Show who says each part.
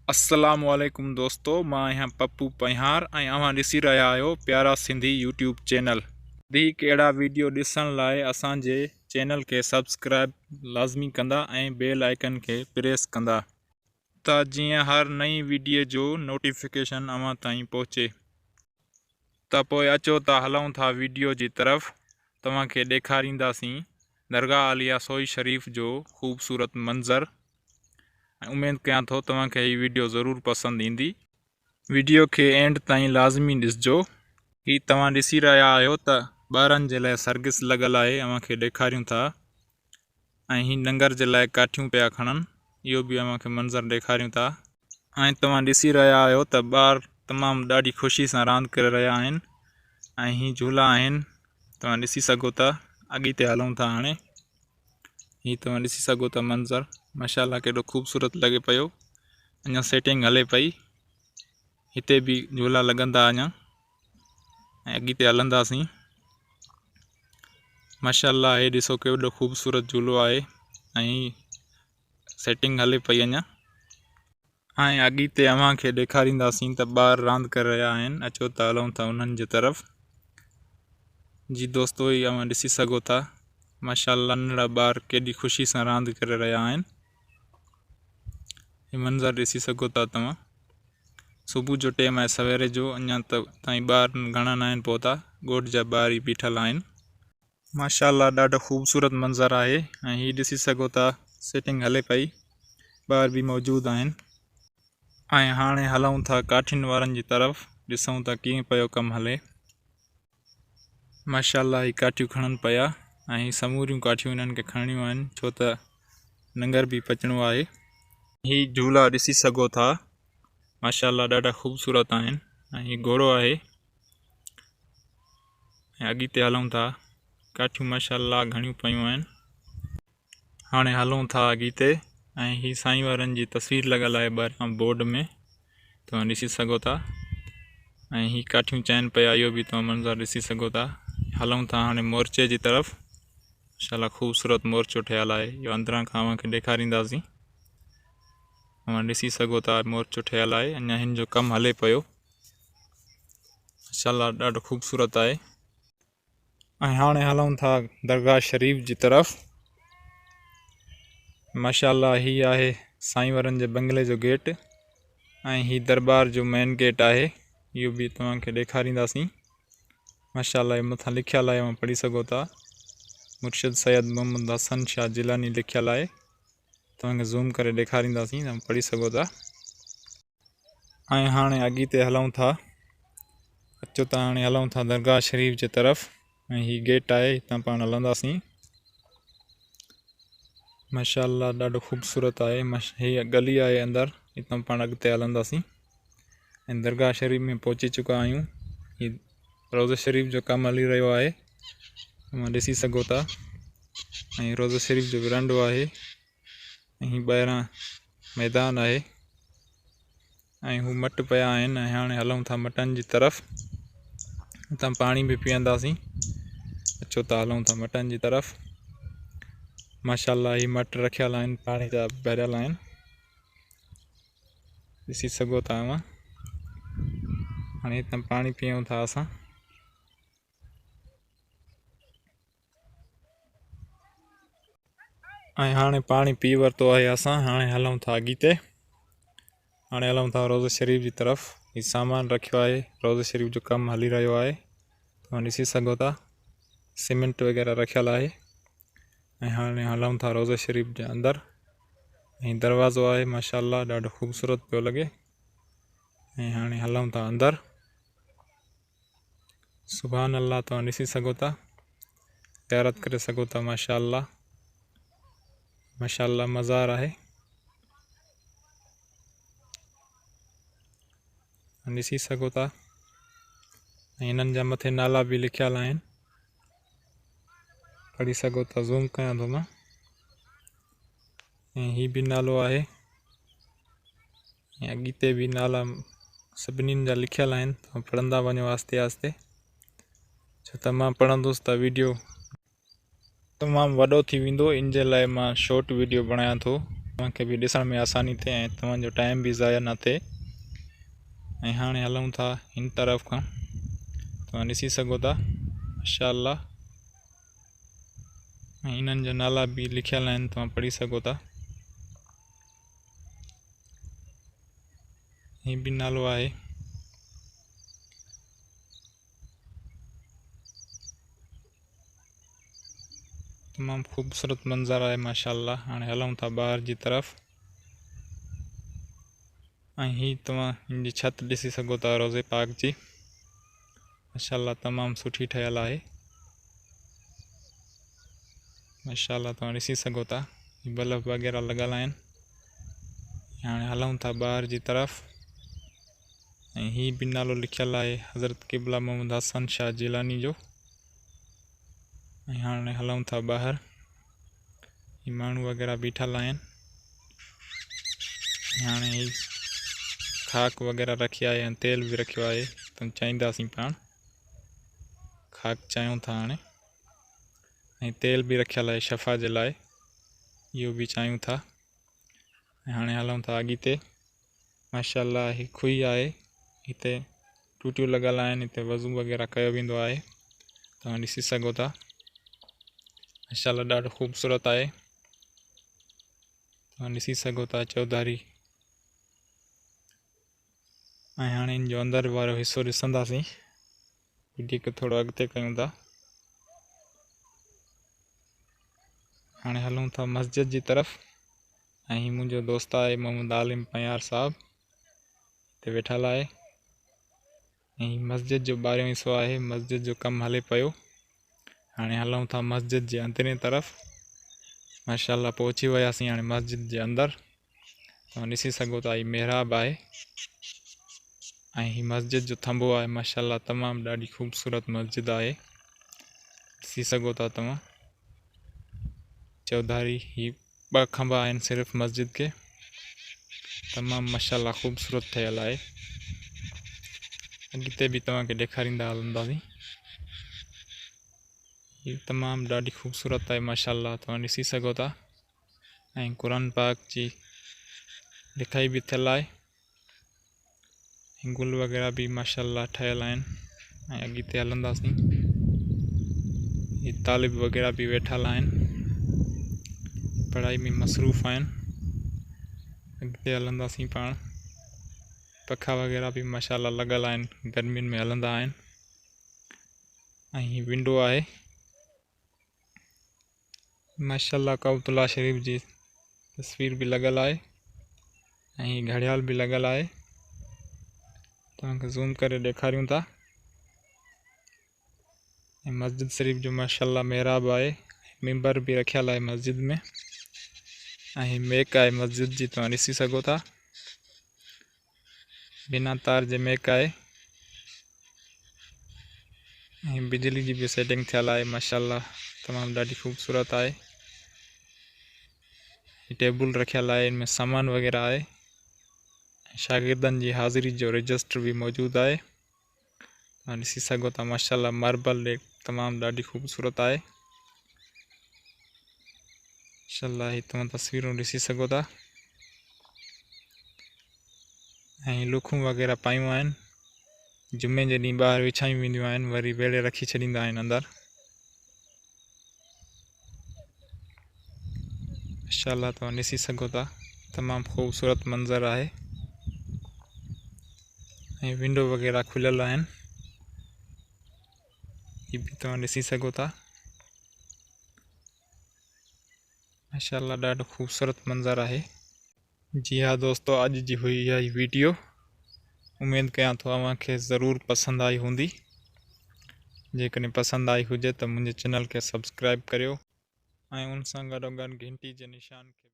Speaker 1: अस्सलाम वालेकुम दोस्तों, मां यहाँ पप्पू पहियार ऐं अवां ॾिसी रहिया आहियो प्यारा सिंधी यूट्यूब चैनल। वधीक अहिड़ा वीडियो ॾिसण लाइ असांजे चैनल खे सब्सक्राइब लाज़मी कंदा ऐं बेल आइकन खे प्रेस कंदा त जीअं हर नई वीडियो जो नोटिफिकेशन अवां ताईं पहुचे। त पोइ अचो त हलूं था वीडियो जी तरफ़। तव्हांखे ॾेखारींदासीं दरगाह आलिया सोई शरीफ़ जो ख़ूबसूरत मंज़र। उम्मीद कयां थो तव्हांखे हीअ वीडियो ज़रूर पसंद ईंदी। वीडियो के एंड ताईं लाज़मी ॾिसजो। ही तव्हां ॾिसी रहिया आहियो त ॿारनि जे लाइ सर्किस लॻल आहे, अव्हांखे ॾेखारियूं था। ऐं ही लंगर जे लाइ काठियूं पिया खणनि, इहो बि अव्हांखे मंज़र ॾेखारियूं था। ऐं तव्हां ॾिसी रहिया आहियो त ॿार तमामु ॾाढी ख़ुशी सां रांदि करे रहिया आहिनि। ऐं ही झूला आहिनि, तव्हां ॾिसी सघो था। अॻिते हलूं था। हाणे ही तव्हां ॾिसी सघो था मंज़र, माशाल्लाह केॾो ख़ूबसूरत लॻे पियो। अञा सेटिंग हले पई, हिते बि झूला लॻंदा अञा ऐं अॻिते हलंदासीं। माशाल्लाह हे ॾिसो केॾो ख़ूबसूरत झूलो आहे ऐं सेटिंग हले पई अञा। ऐं अॻिते अव्हांखे ॾेखारींदासीं त ॿार रांदि करे रहिया आहिनि। अचो त हलूं था उन्हनि जे तरफ़। जी दोस्तो, ही अव्हां ॾिसी सघो था, माशाल्लाह नंढड़ा ॿार केॾी ख़ुशी सां रांदि करे रहिया आहिनि। ही मंज़र ॾिसी सघो था तव्हां। सुबुह जो टाइम आहे, सवेरे जो। अञा त ताईं ॿार घणा न आहिनि पहुता, ॻोठ जा ॿार ई बीठल आहिनि। माशाल्लाह ॾाढो ख़ूबसूरत मंज़र आहे। ऐं ही ॾिसी सघो था, सेटिंग हले पई, ॿार बि मौजूदु आहिनि। ऐं हाणे हलूं था काठियुनि वारनि जी तरफ़, ॾिसूं था कीअं पियो कमु हले। माशाल्लाह ही काठियूं खणनि पिया ऐं ही समूरियूं काठियूं इन्हनि खे खणणियूं आहिनि, छो त लंगर बि पचणो आहे। ही झूला ॾिसी सघो था, माशाल्लाह ॾाढा ख़ूबसूरत आहिनि। ऐं ही घोड़ो आहे। ऐं अॻिते हलूं था, काठियूं माशाल्लाह घणियूं पियूं आहिनि। हाणे हलूं था अॻिते। ऐं ही साईं वारनि जी तस्वीर लॻल आहे ॿाहिरां बोर्ड में, तव्हां ॾिसी सघो था। ऐं ही काठियूं चइनि पिया, इहो बि तव्हां मंज़र ॾिसी सघो था। हलूं था हाणे मोर्चे जी तरफ़। माशाल्लाह ख़ूबसूरत मोर्चो ठहियलु आहे, इहो अंदरां खां अव्हांखे ॾेखारींदासीं। तव्हां ॾिसी सघो था, मोर्चो ठहियलु आहे, अञा हिन जो कमु हले पियो। माशाल्लाह ॾाढो ख़ूबसूरत आहे। ऐं हाणे हलूं था दरगाह शरीफ़ जी तरफ़। माशाल्लाह ही आहे साईं वारनि जे बंगले जो गेट ऐं ही दरबार जो मेन गेट आहे, इहो बि तव्हांखे ॾेखारींदासीं। माशाल्लाह मथां लिखियलु आहे, पढ़ी सघो था, मुर्शिद सैयद मोहम्मद हसन शाह जिलानी लिखियलु आहे। तव्हांखे ज़ूम करे ॾेखारींदासीं, तव्हां पढ़ी सघो था। ऐं हाणे अॻिते हलूं था। अचो त हाणे हलूं था दरगाह शरीफ़ जे तरफ़। ऐं ही गेट आहे, हितां पाण हलंदासीं। माशाल्लाह ॾाढो ख़ूबसूरत आहे। हीअ गली आहे अंदरि, हितां पाण अॻिते हलंदासीं ऐं दरगाह शरीफ़ में पहुची चुका आहियूं। ही रोज़ा शरीफ़ जो कमु हली रहियो आहे, तव्हां ॾिसी सघो था। ऐं रोज़ा शरीफ़ जो विरांडो आहे ऐं ही ॿाहिरां मैदान आहे ऐं हू मट पिया आहिनि। ऐं हाणे हलूं था मटनि जी तरफ़, हितां पाणी बि पीअंदासीं। अचो त हलूं था मटनि जी तरफ़। माशाल्लाह ही मट रखियल आहिनि, पाणी जा भरियल आहिनि, ॾिसी सघो था तव्हां। हाणे हितां पाणी पीऊं था असां। ऐं हाणे पाणी पी वरितो आहे असां। हाणे हलूं था अॻिते। हाणे हलूं था रोज़ा शरीफ़ जी तरफ़। ही सामान रखियो आहे, रोज़ा शरीफ़ जो कमु हली रहियो आहे, तव्हां ॾिसी सघो था। सीमेंट वग़ैरह रखियल आहे। ऐं हाणे हलूं था रोज़ा शरीफ़ जे अंदरि। ऐं दरवाज़ो आहे, माशाल्लाह ॾाढो ख़ूबसूरत पियो लॻे। ऐं हाणे हलूं था अंदरि। सुभान अल्लाह, तव्हां ॾिसी सघो था, ज़ियारत करे सघो था। माशाल्लाह माशाल्लाह मज़ार आहे, ॾिसी सघो था। ऐं हिननि जा मथे नाला बि लिखियल आहिनि, पढ़ी सघो था। ज़ूम कयां थो मां। ऐं ही बि नालो आहे ऐं अॻिते बि नाला सभिनीनि जा लिखियल आहिनि, तव्हां पढ़ंदा वञो आस्ते आस्ते, छो त मां पढ़ंदुसि त वीडियो तमामु वॾो थी वेंदो। इन जे लाइ मां शॉर्ट वीडियो बणायां थो। तव्हांखे भी ॾिसण में आसानी थे ऐं तव्हांजो टाइम भी ज़ाया न थे। ऐं हाणे हलूं था इन तरफ़ खां, तव्हां ॾिसी सघो था माशाअल्लाह। ऐं इन्हनि जा नाला भी लिखियल आहिनि, तव्हां पढ़ी सघो था। ही भी नालो आहे। तमाम खूबसूरत मंज़र है माशाअल्लाह। हाणे हलूं था ॿाहिरि जी तरफ़। ऐं ही तव्हां इनकी छत ॾिसी सघो था रोज़े पाक जी, माशाअल्लाह तमाम सुठी ठहियल आहे। माशाअल्लाह तव्हां ॾिसी सघो था बल्ब वग़ैरह लॻल आहिनि। हाणे हलूं था ॿाहिरि जी तरफ़। ऐं ही भी नालो लिखियल आहे हज़रत क़िबला मोहम्मद हसन शाह जिलानी जो। ऐं हाणे हलूं था ॿाहिरि। ही माण्हू वग़ैरह बीठल आहिनि। हाणे ही खाक वग़ैरह रखी आहे ऐं तेल भी रखियो आहे, तुम चाहींदासीं पाण खाक चाहियूं था हाणे। ऐं तेल भी रखियल आहे शफ़ा जे लाइ, इहो भी चाहियूं था। ऐं हाणे हलूं था अॻिते। माशाअल्लाह ही खुई आहे, हिते टूटियूं लॻल आहिनि, हिते वज़ू वग़ैरह कयो वेंदो आहे, तव्हां ॾिसी सघो था। माशाअल्लाह ॾाढो ख़ूबसूरत आहे, तव्हां ॾिसी सघो था चौधारी। ऐं हाणे इन जो अंदर वारो हिस्सो ॾिसंदासीं, वीडियो खे थोरो अॻिते कयूं था। हाणे हलूं था मस्जिद जी तरफ़। ऐं ही मुंहिंजो दोस्त आहे मोहम्मद आलिम पयार साहब, हिते वेठल आहे। ऐं मस्जिद जो ॿाहिरियों हिस्सो आहे, मस्जिद जो कमु हले पियो। हाणे हलूं था मस्जिद जे अंदरि तरफ़। माशाअल्लाह पहुची वियासीं हाणे मस्जिद जे अंदरि। तव्हां ॾिसी सघो था ही महराब आहे ऐं ही मस्जिद जो थंबो आहे। माशाअल्लाह तमामु ॾाढी ख़ूबसूरत मस्जिद आहे, ॾिसी सघो था तव्हां। चौधारी ही 2 खंबा आहिनि सिर्फ़ मस्जिद के, तमामु माशाअल्लाह ख़ूबसूरत ठहियल आहे। अॻिते भी तव्हांखे ॾेखारींदा हलंदासीं। ही तमामु ॾाढी ख़ूबसूरत आहे माशाअल्लाह, तव्हां ॾिसी सघो था। ऐं क़ुरान पाक जी लिखाई भी थियल आहे। गुल वग़ैरह भी माशाअल्लाह ठहियल आहिनि। ऐं अॻिते हलंदासीं। ही तालिब वग़ैरह भी वेठल आहिनि, पढ़ाई में मसरूफ़ आहिनि। अॻिते हलंदासीं पाण। पखा वग़ैरह भी माशाअल्लाह लॻल आहिनि, गर्मियुनि में हलंदा आहिनि। ऐं ही विंडो आहे माशाअल्लाह, काबतुल्लाह शरीफ जी तस्वीर भी लॻल आहे। ऐं ही घड़ियाल भी लॻल आहे, तव्हांखे ज़ूम करे ॾेखारियूं था। ऐं मस्जिद शरीफ जो माशाअल्लाह महराब आहे, मिंबर भी रखियल आहे मस्जिद में। ऐं मेक आहे मस्जिद जी, तव्हां ॾिसी सघो था, बिना तार जे मेक आहे। ऐं बिजली जी भी सेटिंग थियल आहे माशाअल्लाह, तमामु ॾाढी ख़ूबसूरत आहे। टेबल रखियल आहे, इनमें सामान वग़ैरह आहे। शागिर्दनि जी हाज़िरी जो रजिस्टर भी मौजूदु आहे, तव्हां ॾिसी सघो था। माशाअल्लाह मार्बल तमामु ॾाढी ख़ूबसूरत आहे। माशाअल्लाह ही तव्हां तस्वीरूं ॾिसी सघो था। ऐं लुखूं वग़ैरह पायूं आहिनि, जुमे जे ॾींहुं ॿाहिरि विछायूं वेंदियूं आहिनि, वरी वेड़े रखी छॾींदा आहिनि अंदरि। माशाअल्लाह तव्हां ॾिसी सघो था, तमामु ख़ूबसूरत मंज़र आहे। ऐं विंडो वग़ैरह खुलियल आहिनि, ही भी तव्हां ॾिसी सघो था। माशाअल्लाह ॾाढो ख़ूबसूरत मंज़र आहे। जी हाँ दोस्तों, अॼु जी हुई इहा वीडियो। उम्मीद कयां थो तव्हांखे ज़रूरु पसंदि आई हूंदी। जेकॾहिं पसंदि आई हुजे त मुंहिंजे चैनल खे सब्सक्राइब करियो ऐं उन सां गॾोगॾु घंटी जे निशान खे